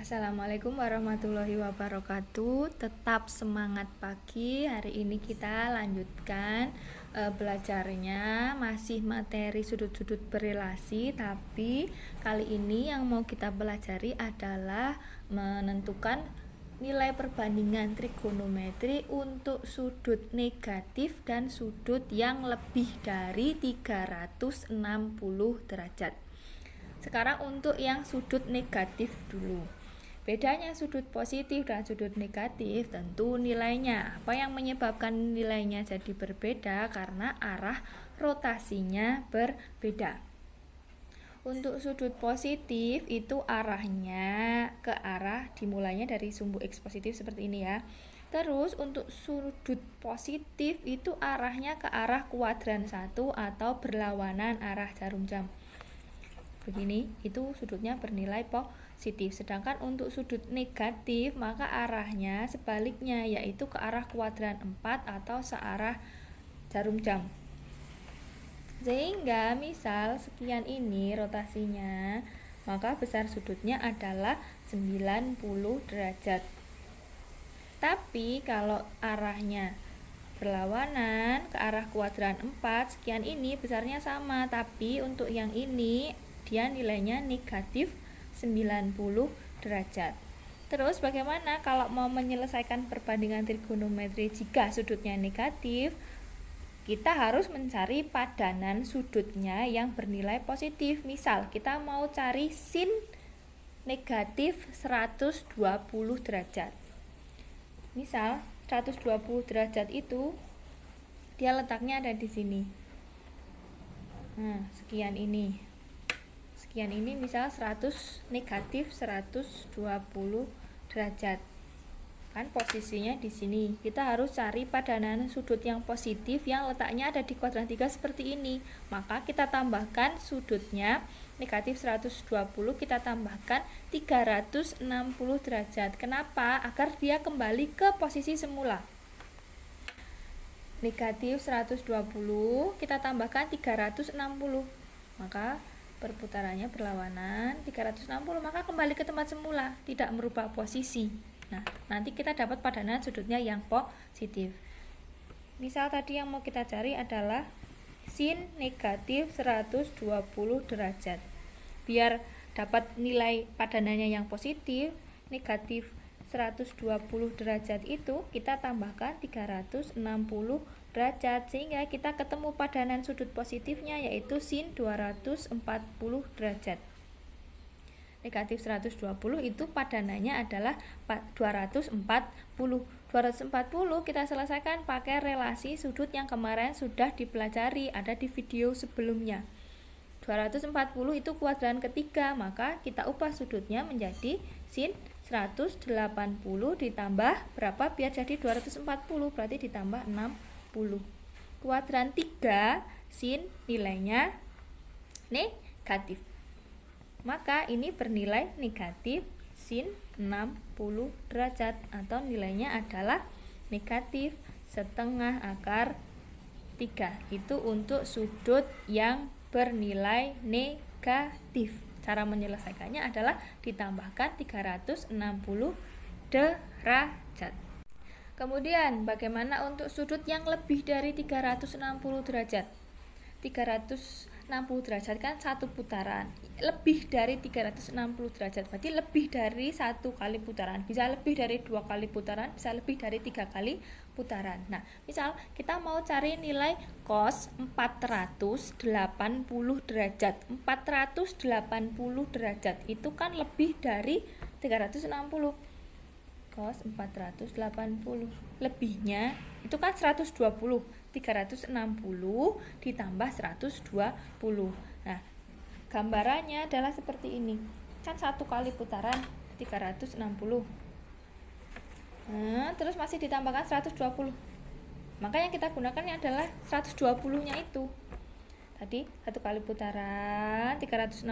Assalamualaikum warahmatullahi wabarakatuh. Tetap semangat pagi. Hari ini kita lanjutkan belajarnya masih materi sudut-sudut berelasi, tapi kali ini yang mau kita pelajari adalah menentukan nilai perbandingan trigonometri untuk sudut negatif dan sudut yang lebih dari 360 derajat. Sekarang untuk yang sudut negatif dulu. Bedanya sudut positif dan sudut negatif tentu nilainya. Apa yang menyebabkan nilainya jadi berbeda? Karena arah rotasinya berbeda. Untuk sudut positif itu arahnya ke arah dimulainya dari sumbu X positif seperti ini ya. Terus untuk sudut positif itu arahnya ke arah kuadran 1 atau berlawanan arah jarum jam. Begini, itu sudutnya bernilai positif. Sedangkan untuk sudut negatif, maka arahnya sebaliknya, yaitu ke arah kuadran 4 atau searah jarum jam. Sehingga misal sekian ini rotasinya, maka besar sudutnya adalah 90 derajat. Tapi kalau arahnya berlawanan ke arah kuadran 4, sekian ini besarnya sama, tapi untuk yang ini dia nilainya negatif 90 derajat. Terus bagaimana kalau mau menyelesaikan perbandingan trigonometri jika sudutnya negatif? Kita harus mencari padanan sudutnya yang bernilai positif. Misal kita mau cari sin negatif 120 derajat. Misal 120 derajat itu dia letaknya ada di sini. Nah, sekian ini misal 100 negatif 120 derajat. Kan posisinya di sini. Kita harus cari padanan sudut yang positif yang letaknya ada di kuadran 3 seperti ini. Maka kita tambahkan sudutnya negatif 120, kita tambahkan 360 derajat. Kenapa? Agar dia kembali ke posisi semula. Negatif 120 kita tambahkan 360. Maka perputarannya berlawanan 360, maka kembali ke tempat semula, tidak merubah posisi. Nah, nanti kita dapat padanan sudutnya yang positif. Misal tadi yang mau kita cari adalah sin negatif 120 derajat. Biar dapat nilai padanannya yang positif, negatif 120 derajat itu kita tambahkan 360 derajat, sehingga kita ketemu padanan sudut positifnya yaitu sin 240 derajat. Negatif 120 itu padanannya adalah 240. 240 kita selesaikan pakai relasi sudut yang kemarin sudah dipelajari, ada di video sebelumnya. 240 itu kuadran ketiga, maka kita ubah sudutnya menjadi sin 180 ditambah berapa biar jadi 240, berarti ditambah 60. Kuadran 3 sin nilainya negatif. Maka ini bernilai negatif sin 60 derajat atau nilainya adalah negatif setengah akar 3. Itu untuk sudut yang bernilai negatif. Cara menyelesaikannya adalah ditambahkan 360 derajat. Kemudian bagaimana untuk sudut yang lebih dari 360 derajat? 360 derajat kan satu putaran. Lebih dari 360 derajat berarti lebih dari satu kali putaran. Bisa lebih dari 2 kali putaran, bisa lebih dari 3 kali putaran. Nah, misal kita mau cari nilai cos 480 derajat. 480 derajat itu kan lebih dari 360. Cos 480 lebihnya itu kan 120. 360 ditambah 120. Nah, gambarannya adalah seperti ini. Kan satu kali putaran 360. Nah, terus masih ditambahkan 120. Maka yang kita gunakan adalah 120-nya itu. Tadi satu kali putaran 360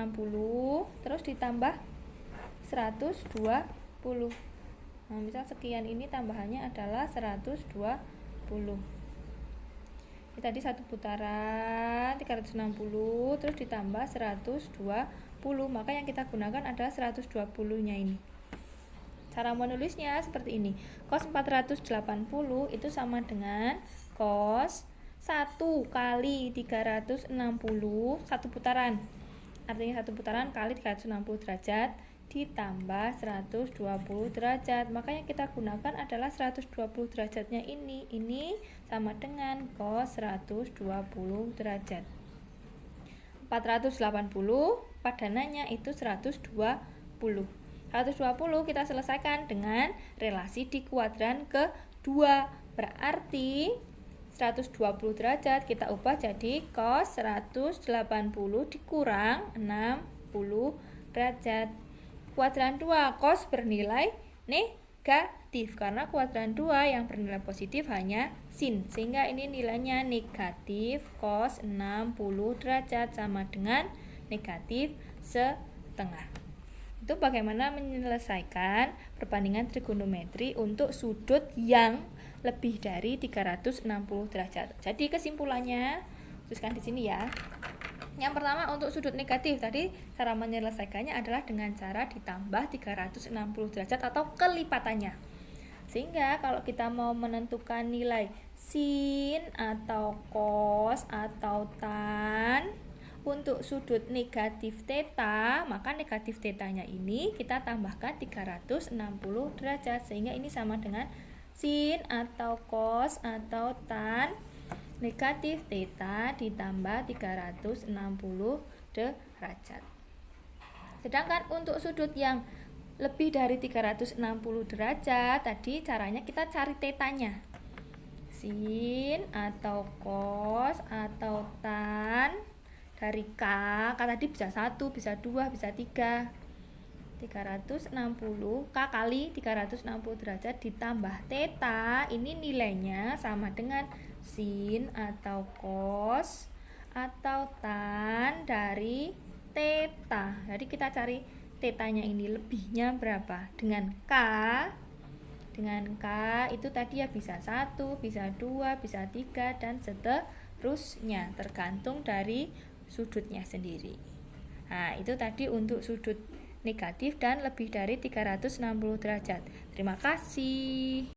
terus ditambah 120. Nah, misal sekian ini tambahannya adalah 120. Ini tadi satu putaran 360 terus ditambah 120, maka yang kita gunakan adalah 120-nya ini. Cara menulisnya seperti ini. Cos 480 itu sama dengan cos 1 kali 360, satu putaran. Artinya satu putaran kali 360 derajat ditambah 120 derajat. Maka yang kita gunakan adalah 120 derajatnya ini. Ini sama dengan cos 120 derajat. 480 padanannya itu 120. 120 kita selesaikan dengan relasi di kuadran kedua. Berarti 120 derajat kita ubah jadi cos 180 dikurang 60 derajat. Kuadran 2 cos bernilai negatif karena kuadran 2 yang bernilai positif hanya sin, sehingga ini nilainya negatif cos 60 derajat sama dengan negatif setengah. Itu bagaimana menyelesaikan perbandingan trigonometri untuk sudut yang lebih dari 360 derajat. Jadi kesimpulannya, tuliskan di sini ya. Yang pertama untuk sudut negatif tadi cara menyelesaikannya adalah dengan cara ditambah 360 derajat atau kelipatannya. Sehingga kalau kita mau menentukan nilai sin atau cos atau tan untuk sudut negatif theta, maka negatif tetanya ini kita tambahkan 360 derajat sehingga ini sama dengan sin atau cos atau tan negatif theta ditambah 360 derajat. Sedangkan untuk sudut yang lebih dari 360 derajat tadi caranya kita cari tetanya. Sin atau cos atau tan dari K tadi bisa 1, bisa 2, bisa 3. 360 K kali 360 derajat ditambah theta, ini nilainya sama dengan sin atau cos atau tan dari theta. Jadi kita cari tetanya ini lebihnya berapa? Dengan K itu tadi ya bisa 1, bisa 2, bisa 3 dan seterusnya tergantung dari sudutnya sendiri. Nah, itu tadi untuk sudut negatif dan lebih dari 360 derajat. Terima kasih.